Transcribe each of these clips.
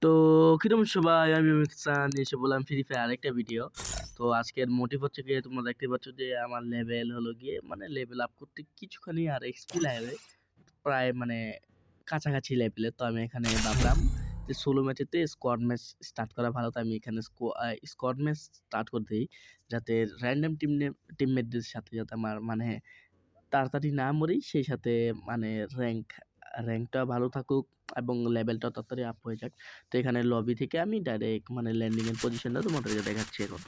তো কিরকম সবাই আমি সান এসে বললাম ফ্রি ফায়ার আরেকটা ভিডিও। তো আজকের মোটিভ হচ্ছে গিয়ে তোমরা দেখতে পাচ্ছ যে আমার লেভেল হলো গিয়ে মানে লেভেল আপ করতে কিছুখানি আর এক্সপি লাগবে প্রায় মানে কাছাকাছি লেভেলে। তো আমি এখানে ভাবলাম যে সোলো ম্যাচেতে স্কোয়াড ম্যাচ স্টার্ট করা ভালো। তো আমি এখানে স্কোয়াড ম্যাচ স্টার্ট করে দিই যাতে র্যান্ডম টিমমেটদের সাথে যাতে আমার মানে তাড়াতাড়ি না মরি, সেই সাথে মানে র্যাঙ্কটা ভালো থাকুক এবং লেভেলটাও তাড়াতাড়ি আপ হয়ে যাক। তো এখানে লবি থেকে আমি ডাইরেক্ট মানে ল্যান্ডিং এর পজিশনটা তোমাদেরকে দেখাচ্ছি এখন।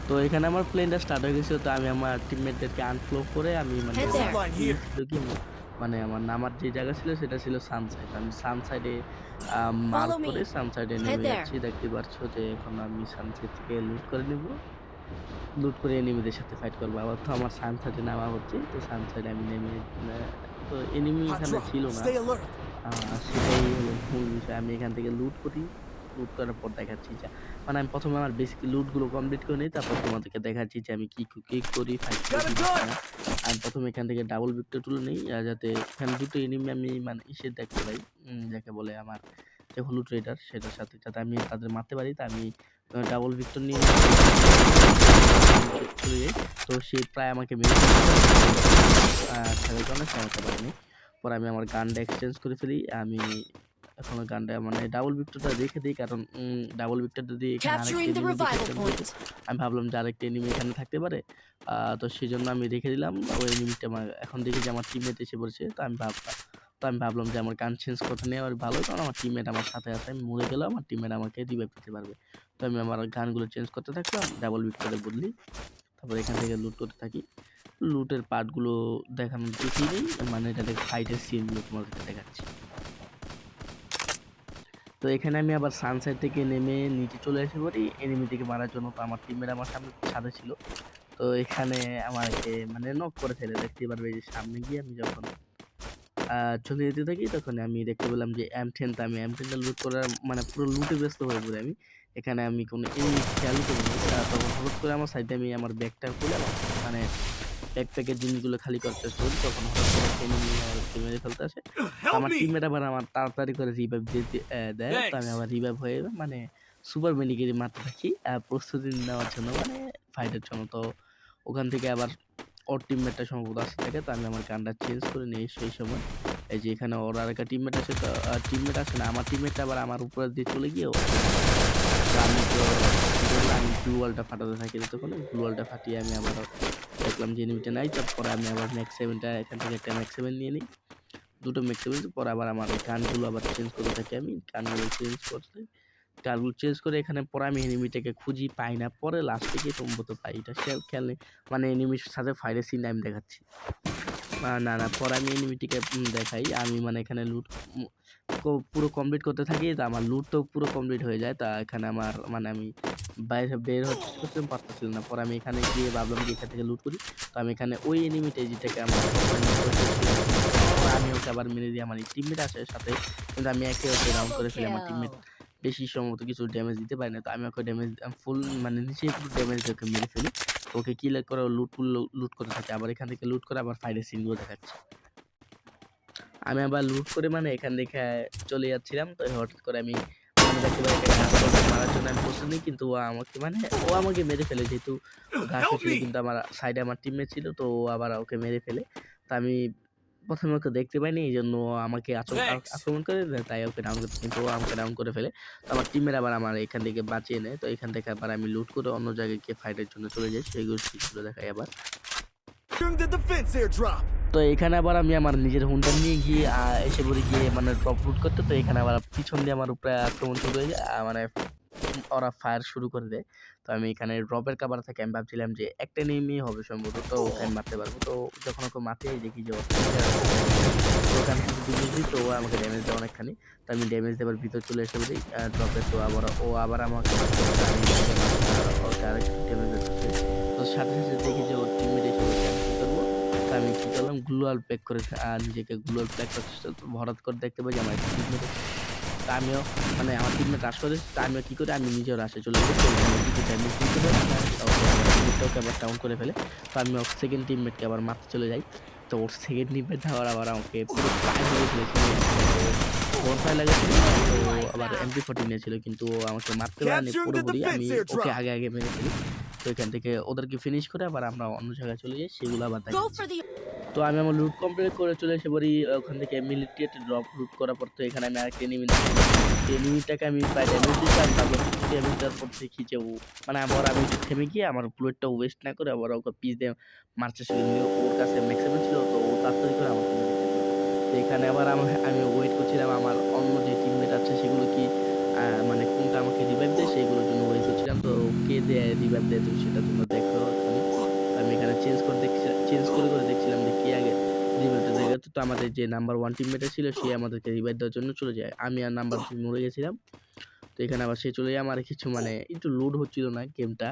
তো এখানে আমার প্লেনটা স্টার্ট হয়ে গেছে। তো আমি আমার টিমমেটদেরকে আনফ্লো করে আমি মানে আমার নামার যে জায়গা ছিল সেটা ছিল সানসাইড। আমি সানসাইডে মার্ক করে সানসাইডে নেমে যাচ্ছি। দেখতে পাচ্ছ যে এখন আমি সানসাইড থেকে লুট করে এনিমিদের সাথে ফাইট করবো। আবার তো আমার সানসাইডে নামা হচ্ছে। তো সানসাইডে আমি নেমে তো এনিমি এখানে ছিল না, সেটাই হলো মূল বিষয়। আমি এখান থেকে লুট করি, লুট করার পর দেখাচ্ছি যে মানে আমি প্রথমে আমার বেসিক লুটগুলো কমপ্লিট করে নিই, তারপর তোমাদেরকে দেখাচ্ছি যে আমি কি করি ফাইট করি না। আমি প্রথমে এখান থেকে ডাবল ভিক্টর তুলে নিই যাতে এখানে দুটো এনিমি আমি মানে দেখতে পাই, যাকে বলে আমার যে হলুদ রেডার, সেটার সাথে যাতে আমি তাদের মারতে পারি। তা আমি ডাবল ভিক্টর নিয়ে চলে যাই। তো সে প্রায় আমাকে মেরে খেলার কারণে খেলাতে পারিনি। পরে আমি আমার গানটা এক্সচেঞ্জ করে ফেলি। আমি এখন গানটা মানে ডাবল ভিক্টরটা রেখে দিই, কারণ ডাবল ভিক্টর যদি আমি ভাবলাম যে আরেকটা এনিমি এখানে থাকতে পারে। তো সেই জন্য আমি রেখে দিলাম ওই এনিমিটা। এখন দেখি যে আমার টিমমেট এসে পড়েছে। তো আমি ভাবলাম যে আমার গান চেঞ্জ করতে নেওয়া ভালো, কারণ আমার টিমমেট আমার সাথে আছে। আমি মরে গেলেও আমার টিমমেট আমাকে রিভাইভ দিতে পারবে। তো আমি আমার গানগুলো চেঞ্জ করতে থাকলাম ডাবল ভিক্টরে বদলি। তারপর এখান থেকে লুট করতে থাকি। লুটের পার্টগুলো দেখানো দেখি নেই, মানে এটা ফাইটের সিনগুলো তোমাদেরকে দেখাচ্ছি। তো এখানে আমি আবার সানসাইড থেকে নেমে নিচে চলে এসে পড়ি এনিমি থেকে মারার জন্য। তো আমার টিমমেট আমার সামনে ছাদে ছিল। তো এখানে আমাকে মানে নক করে ফেলে, দেখতে পারবে যে সামনে গিয়ে আমি যখন চলে যেতে থাকি তখন আমি দেখতে পেলাম যে M10। তো আমি M10টা লুট করার মানে পুরো লুটে ব্যস্ত হয়ে পড়ি আমি। এখানে আমি কোনো এনিমি খেয়ালই করিনি। তখন হঠাৎ করে আমার সাইডে আমি আমার ব্যাগটা খুলে মানে ব্যাকপ্যাকের জিনিসগুলো খালি করতে চেষ্টা করি, তখন হঠাৎ করে একটা এনিমি আমাকে মেরে ফেলতে আসে। আমার টিমমেট আবার আমার তাড়াতাড়ি করে রিভাইভ দেয়। তো আমি আবার রিভাইভ হয়ে মানে সুপার মেডিকেটে মারতে থাকি প্রস্তুতি নেওয়ার জন্য, মানে ফাইটের জন্য। তো ওখান থেকে আবার ওর টিমমেটটা সম্ভবত আসতে থাকে। তো আমি আমার গানটা চেঞ্জ করে নিই সেই সময়। এই যে এখানে ওর আর একটা টিমমেট আছে, তো টিমমেট আসে না, আমার টিমমেটটা আবার আমার উপরে দিয়ে চলে গিয়ে আমি ব্লু ওয়ালটা ফাটাতে থাকি। তখন ব্লু ওয়ালটা ফাটিয়ে আমি আবার দেখলাম যে এনিমিটা নাই। তারপরে আমি আবার ম্যাক্স 7টা এখান থেকে একটা ম্যাক্স 7 নিয়ে নিই, দুটো ম্যাক্স 7। পরে আবার আমার গানগুলো আবার চেঞ্জ করতে থাকি। আমি গানগুলো চেঞ্জ করে এখানে পরে আমি এনিমিটাকে খুঁজি, পাই না। পরে লাস্টে গিয়ে সম্ভবত পাই, এটা খেয়াল নেই। মানে এনিমির সাথে ফাইটের সিন আমি দেখাচ্ছি না পরে আমি এনিমিটিকে দেখাই। আমি মানে এখানে লুট পুরো কমপ্লিট করতে থাকি। তো আমার লুট তো পুরো কমপ্লিট হয়ে যায়। তা এখানে আমার মানে আমি বাইরে বের হতে পারতেছিলাম না। পরে আমি এখানে গিয়ে ভাবলাম যে এখান থেকে লুট করি। তো আমি এখানে ওই এনিমিটা যেটাকে আমি ওকে আবার মেরে দিই। আমার টিমমেট আসে সাথে, কিন্তু আমি একে ওকে ডাউন করে ফেলি। আমার টিমমেট বেশি সম্ভবত কিছু ড্যামেজ দিতে পারি না। তো আমি ওকে ফুল মানে নিচে পুরো ড্যামেজ দিয়ে ওকে মেরে ফেলি। ওকে কিল করে লুট করতে থাকে। আবার এখান থেকে লুট করে আবার ফাইটের সিনগুলো দেখাচ্ছে। আমি আবার লুট করে মানে এখান থেকে চলে যাচ্ছিলাম। তো হঠাৎ করে আমি মানে দেখতে পাই মারার জন্য আমি প্রস্তুত নিই, কিন্তু ও আমাকে মেরে ফেলে। যেহেতু ঘাস ছিল, কিন্তু আমার সাইডে আমার টিমমেট ছিল, তো ও আবার ওকে মেরে ফেলে। তো আমি প্রথমে ওকে দেখতে পাইনি, এই জন্য আমাকে আক্রমণ করে দেয়, তাই ওকে ডাউন করতে, কিন্তু ও আমাকে ডাউন করে ফেলে। তো আমার টিমমেট আবার আমার এখান থেকে বাঁচিয়ে নেয়। তো এখান থেকে আবার আমি লুট করে অন্য জায়গায় গিয়ে ফাইটের জন্য চলে যাই, সেইগুলো দেখাই আবার। তো এখানে আবার আমি আমার নিজের হুন্ডা নিয়ে গিয়ে এসে পড়ে গিয়ে মানে ড্রপ লুট করতে। তো এখানে আবার পিছন দিয়ে আমার উপরে আক্রমণ শুরু হয়ে যায়, মানে ওরা ফায়ার শুরু করে দেয়। তো আমি এখানে ড্রপের কাভার থেকে আমি ভাবছিলাম যে একটা নেমে হবে সম্ভবত, তো ওকে আমি মারতে পারবো। তো যখন ওকে মারতে দেখি যে ওখানে তো ও আমাকে ড্যামেজ দেয় অনেকখানি। তো আমি ড্যামেজ দেওয়ার ভিতর চলে এসে বলি ড্রপে। তো আবার আমাকে ড্যামেজ দিচ্ছে। তো সাথে দেখি যে ওর টিমমেট এসে বলছে আমি কি করবো। তো আমি কি করলাম, গ্লুয়াল প্যাক করে নিজেকে গ্লুয়াল প্যাক করতে হঠাৎ করে দেখতে পাই যে আমার টিমমেট। তা আমিও মানে আমার টিমমেট রাশ করে, তা আমিও কি করি, আমি নিজেও রাশে চলে যাই। কিছু ড্যামেজ দিতে পারি, ওকে আবার ডাউন করে ফেলে। তো আমি ওর সেকেন্ড টিমমেটকে আবার মারতে চলে যাই। তো ওর সেকেন্ড টিমমেট আবার আমাকে পুরো প্রায় মেরে ফেলেছিল। 4 5 লাগাচ্ছিল, তো আবার MP40 নিয়েছিল, কিন্তু ও আমাকে মারতে পারেনি Capturing the পুরোপুরি। আমি defense ওকে airdrop. আগে মেরে ফেলি। তো এখান থেকে ওদেরকে ফিনিশ করে আবার আমরা অন্য জায়গায় চলে যাই, সেগুলো আবার Go দেখাচ্ছি। for the তো আমি আমার লুট কমপ্লিট করে চলে এসে পড়ি। ওখান থেকে মিলিটারি একটা ড্রপ লুট করার পর তো এখানে আমি আরেকটা এনিমি দেখলাম। এনিমিটাকে আমি প্রায় ড্যামেজ দিচ্ছি, আমি ভাবলাম ড্যামেজ দেওয়ার পর দেখি যে ও মানে আবার আমি একটু থেমে গিয়ে আমার বুলেটটা ওয়েস্ট না করে আবার ওকে পিস দিয়ে মারতে শুরু করি। ওর কাছে ম্যাক্সিমাম ছিল, তো ও তাড়াতাড়ি করে আমাকে মেরে ফেললো। তো এখানে আবার আমি ওয়েট করছিলাম আমার অন্য যে টিমমেট আছে সেগুলো কি মানে কোনটা আমাকে রিভাইভ দেয় সেগুলোর জন্য ওয়েট করছিলাম। তো কে দেয় রিভাইভ দেয়, তো সেটা তোমরা দেখো এক্ষুনি। তো আমি এখানে চেঞ্জ করে দেখছিলাম যে কে আগে রিভাইভটা দেয়। তো আমাদের যে নাম্বার 1 টিমমেট ছিল সে আমাদেরকে রিভাইভ দেওয়ার জন্য চলে যায়। আমি আর নাম্বার 2 মরে গেছিলাম। তো এখানে আবার সে চলে যায়। আমার কিছু মানে একটু লোড হচ্ছিল না গেমটা।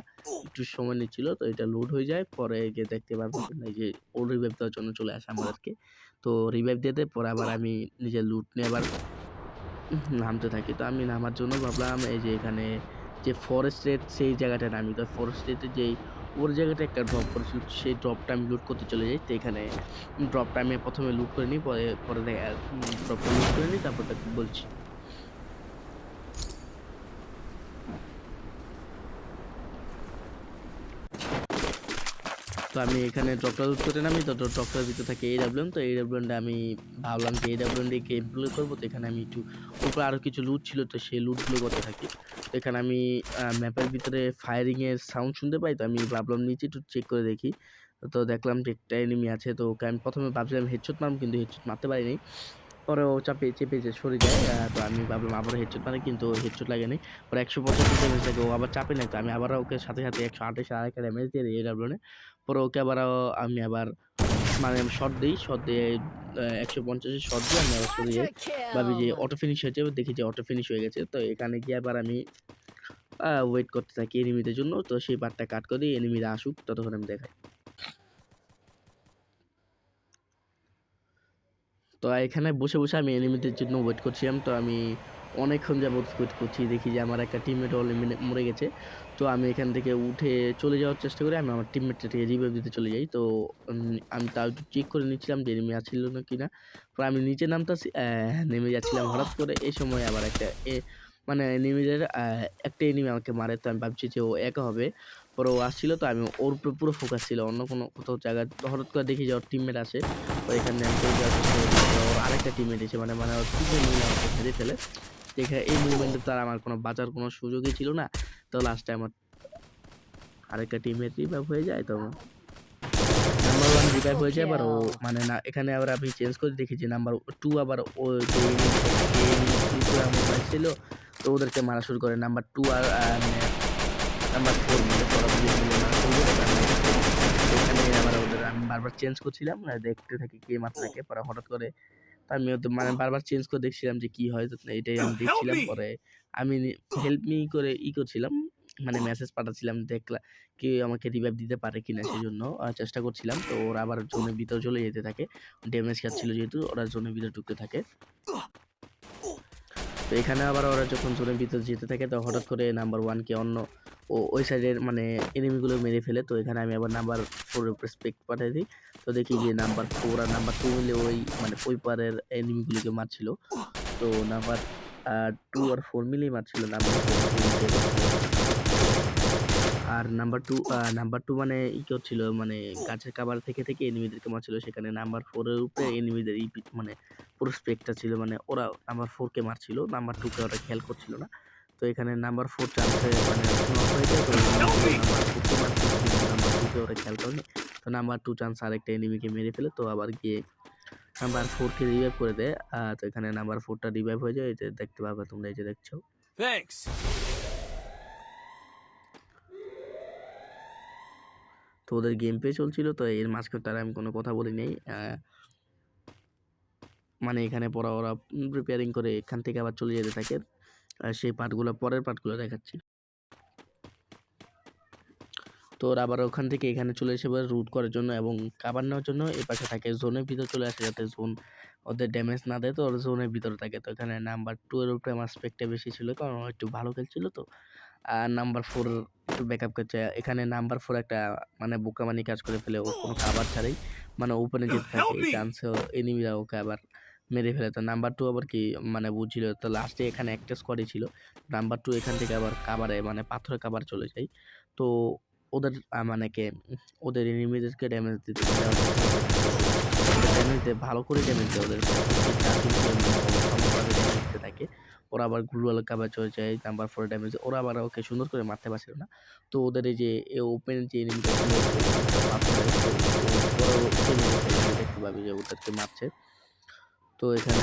একটু সময় নিচ্ছিল। তো এটা লোড হয়ে যায়। পরে গিয়ে দেখতে পারবেন তোমরা এই যে ও রিভাইভ দেওয়ার জন্য চলে আসে আমাদেরকে। তো রিভাইভ দিয়ে দেয়। পরে আবার আমি নিজের লুট নিয়ে আবার নামতে থাকি। তো আমি নামার জন্য ভাবলাম এই যে এখানে যে ফরেস্ট রেড সেই জায়গাটায় নামি। তো ফরেস্ট রেডে যেই ওর জায়গাটা একটা ড্রপ করেছিল, সেই ড্রপটা আমি লুট করতে চলে যাই। তো এখানে ড্রপটা আমি ১ম এ লুট করে নিই। পরে ড্রপটা লুট করে নিই, তারপর বলছি। তো আমি এখানে ড্রপটা লুট করে নামি। তো ড্রপটার ভিতরে থাকে AWM। তো AWMটা আমি ভাবলাম যে AWM দিয়ে গেম প্লে করবো। তো এখানে আমি একটু উপরে আরো কিছু লুট ছিল, তো সেই লুটগুলো করতে থাকি। তো এখানে আমি ম্যাপের ভিতরে ফায়ারিং এর সাউন্ড শুনতে পাই। তো আমি ভাবলাম নিচে একটু চেক করে দেখি। তো দেখলাম যে একটা এনিমি আছে। তো ওকে আমি ১ম এ ভাবছিলাম হেডশট মারবো, কিন্তু হেডশট মারতে পারিনি। পরে ও চেপে যে সরে যায়। তো আমি ভাবলাম আবারও হেডশট মারি, কিন্তু হেডশট লাগেনি। পরে ১৮৫ ড্যামেজ লাগে, ও আবার চাপে নাই। তো আমি আবারও ওকে সাথে ১২৮ আরেকটা ড্যামেজ দিয়ে দিই AWM এ। পরে ওকে আমি আবার মানে শট দিয়ে ১৫০ এর শট দিয়ে আমি আবার সরে যাই। quadra ভাবি যে kill. অটো ফিনিশ হয়েছে, দেখি যে অটো ফিনিশ হয়ে গেছে। তো এখানে গিয়ে আবার আমি ওয়েট করতে থাকি এনিমিদের জন্য। তো সেই পার্টটা কাট করে দিই, এনিমিরা আসুক ততক্ষণ আমি দেখাই। তো এখানে বসে আমি এনিমিদের জন্য ওয়েট করছিলাম। তো আমি অনেকক্ষণ যাবত ওয়েট করছি। দেখি যে আমার একটা টিমমেট অলরেডি মরে গেছে। তো আমি এখান থেকে উঠে চলে যাওয়ার চেষ্টা করি। আমি আমার টিমমেটটাকে রিভাইভ দিতে চলে যাই। তো আমি তাও একটু চেক করে নিচ্ছিলাম যে এনিমি আছিল না কিনা। পরে আমি নিচে নামতাছি, নেমে যাচ্ছিলাম। হঠাৎ করে এই সময় আবার একটা মানে এনিমিদের একটা এনিমি আমাকে মারে। তো আমি ভাবছি যে ও একা হবে। পরে ও আসছিল, তো আমি ওর উপরে পুরো ফোকাস ছিল। অন্য কোনো কোথাও জায়গায় হঠাৎ করে দেখি যে ওর টিমমেট আসে। তো এখানে আমি চলে যাওয়ার চেষ্টা করি। ওর আরেকটা টিমমেট এসে মানে ওর ৩ জন মিলে আমাকে মেরে ফেলে। তো এই মুভমেন্টে তো আর আমার কোনো বাঁচার কোনো সুযোগই ছিল না। তো লাস্টে আমার আরেকটা টিমমেট রিভাইভ হয়ে যায়। তো নাম্বার 1 রিভাইভ Triple হয়ে যায়। আবার ও kill. মানে না, এখানে আবার আমি চেঞ্জ করে দেখি যে নাম্বার 2 আবার ও যে এনিমি করে আমার মারছিল, তো ওদেরকে মারা শুরু করে। নাম্বার 2 আর মানে নাম্বার 4 মিলে সরাসরি মিলে মারা শুরু করে। তো আমি এখানে আবার আমি বারবার চেঞ্জ করছিলাম, দেখতে থাকি কে মারতে থাকে। পরে হঠাৎ করে তো আমি মানে বারবার চেঞ্জ করে দেখছিলাম যে কি হয়। তো এটাই আমি Help দেখছিলাম। me! পরে আমি হেল্প মি করে করছিলাম, মানে মেসেজ পাঠাচ্ছিলাম কেউ আমাকে রিভাইভ দিতে পারে কিনা, সেজন্য চেষ্টা করছিলাম। তো ওরা আবার জোনের ভিতরে চলে যেতে থাকে। ড্যামেজ খাচ্ছিল যেহেতু, ওরা জোনের ভিতরে ঢুকতে থাকে। তো এখানে আবার ওরা যখন জোনের ভিতরে যেতে থাকে, তো হঠাৎ করে নাম্বার 1 কে অন্য ওই সাইডের মানে এনিমি গুলো মেরে ফেলে। তো এখানে আমি আবার নাম্বার 4 এর উপরে স্পেক পাঠিয়ে দিই। তো দেখি যে নাম্বার 4 আর নাম্বার 2 মিলে ওই মানে ওই পারের এনিমি গুলোকে মারছিল। তো নাম্বার 2 আর 4 মিলেই মারছিল। নাম্বার 4 কে উল্টে দিচ্ছিল। আর নাম্বার 2 মানে করছিল মানে গাছের কাভার থেকে এনিমিদেরকে মারছিল। সেখানে নাম্বার 4 এর উপরে এনিমিদের মানে পুরো স্পেকটা ছিল। মানে ওরা নাম্বার 4 কে মারছিল। নাম্বার 2 কে ওরা খেয়াল করছিল না। তো এখানে নাম্বার 4 চান্সে মানে নক হয়ে যায়। তো Help এনিমিগুলো me! নাম্বার 4 কে মারছিল, কিন্তু নাম্বার 2 কে ওরা খেয়াল করেনি। তো নাম্বার 2 চান্স আরেকটা এনিমিকে মেরে ফেলে। তো আবার গিয়ে নাম্বার 4 কে রিভাইভ করে দেয়। তো এখানে নাম্বার 4 টা রিভাইভ হয়ে যায়। এই যে দেখতে পাবে তোমরা, এই যে দেখছো। Thanks. তো ওদের গেম প্লে চলছিল। তো এর মাঝখানে তারা আমি কোনো কথা বলি নাই। মানে এখানে ওরা প্রিপেয়ারিং করে এখান থেকে আবার চলে যেতে থাকে। সেই পরের পার্টগুলো দেখাচ্ছি। তো ওরা আবার ওখান থেকে এখানে চলে এসে রুট করার জন্য এবং কাভার নেওয়ার জন্য এই পাশে থাকে। জোনের ভিতর চলে আসে যাতে জোন ওদের ড্যামেজ না দেয়। তো ওরা জোনের ভিতরে থাকে। তো এখানে নাম্বার 2 এর উপরে আমার স্পেকটা বেশি ছিল, কারণ ও একটু ভালো খেলছিল। তো আর নাম্বার 4 একটু ব্যাকআপ করছে। এখানে নাম্বার 4 একটা মানে বোকামানি কাজ করে ফেলে। ও কোনো কাভার ছাড়াই মানে ওপেনে যেতে থাকে। Help এই me! চান্সে এনিমিরা ওকে আবার মেরে ফেলে। তো নাম্বার 2 আবার কি মানে বুঝছিল। তো লাস্টে এখানে একটা স্কোয়াডই ছিল। নাম্বার 2 এখান থেকে আবার কাভারে মানে পাথরের কাভারে চলে যায়। তো ওদের মানে ওদের এনিমিদেরকে ড্যামেজ দিতে দেওয়ার চেষ্টা করতেছে। তো ওদের ড্যামেজ দেয়, ভালো করে ড্যামেজ দেয়। ওদের প্রত্যেক চারজনকে মানে সমানভাবে ড্যামেজ দিতে থাকে। ওরা আবার গ্লুয়াল কাভারে চলে যায় নাম্বার 4 এর ড্যামেজে। ওরা আবার ওকে সুন্দর করে মারতে পারছিল না। তো ওদের এই যে ওপেন যে এনিমিটা ছিল পাথরের, তো ওরাও থেমে গেছে। এখানে দেখতে পাবি যে ওদেরকে মারছে। তো এখানে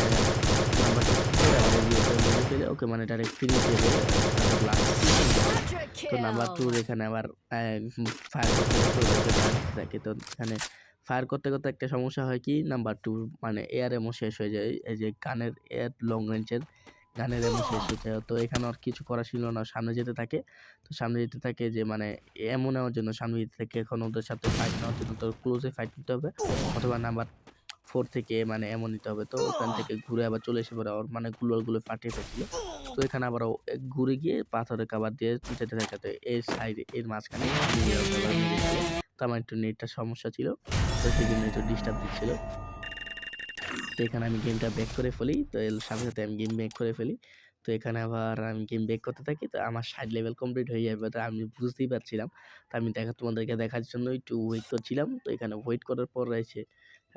নাম্বার 2 কি করে আবার এগিয়ে ওকে মেরে ফেলে ওকে মানে ডাইরেক্ট ফিনিশ দিয়ে দেয়। তারপর লাস্ট Quadra তো নাম্বার 2 kill! এখানে আবার ফায়ার করতে, করতে ওদেরকে মারতে থাকে। তো এখানে ফায়ার করতে, করতে একটা সমস্যা হয় কি নাম্বার 2 মানে এয়ার এমো শেষ হয়ে যায়। এই যে গানের এয়ার লং রেঞ্জের গানের এমো শেষ হয়ে যায়। তো এখানে আর কিছু করার ছিল না। সামনে যেতে থাকে। তো সামনে যেতে থাকে যে মানে এমো নেওয়ার জন্য সামনে যেতে থাকে। এখন ওদের সাথে ফাইট নেওয়ার জন্য তো ক্লোজে ফাইট নিতে হবে। অথবা নাম্বার 4 থেকে মানে এমো নিতে হবে। তো ওখান থেকে ঘুরে আবার চলে এসে পড়ে ওর মানে গুলো ফাটিয়ে ফেলছিল। তো এখানে আবার ও ঘুরে গিয়ে পাথরের কাভার দিয়ে যেতে থাকে। তো এর সাইডে এর মাঝখানে এনিমিরা ওকে আবার মেরে ফেলে। তো আমার একটু নেটটার সমস্যা ছিল। তো সেজন্য একটু ডিস্টার্ব দিচ্ছিল। তো এখানে আমি গেমটা ব্যাক করে ফেলি। তো এর সাথে, সাথে আমি গেম ব্যাক করে ফেলি। তো এখানে আবার আমি গেম ব্যাক করতে থাকি। তো আমার 60 লেভেল কমপ্লিট হয়ে যাবে। তো আমি বুঝতেই পারছিলাম। তো আমি তোমাদেরকে দেখার জন্য একটু ওয়েট করছিলাম। তো এখানে ওয়েট করার পর রয়েছে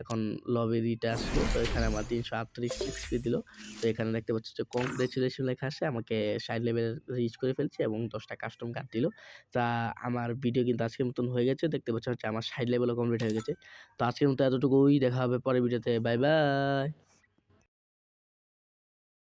এখন লবিতে আসলো। তো এখানে আমার 338 এক্সপি দিল। তো এখানে দেখতে পাচ্ছ যে কংগ্রেচুলেশন লেখা আছে। আমাকে 60 লেভেল রিচ করে ফেলছি এবং 10 টা কাস্টম কার্ড দিল। তা আমার ভিডিও কিন্তু আজকের মতন হয়ে গেছে। দেখতে পাচ্ছ হচ্ছে আমার 60 লেভেলও কমপ্লিট হয়ে গেছে। তো আজকের মতো এতটুকুই, দেখা হবে পরের ভিডিওতে। Bye bye.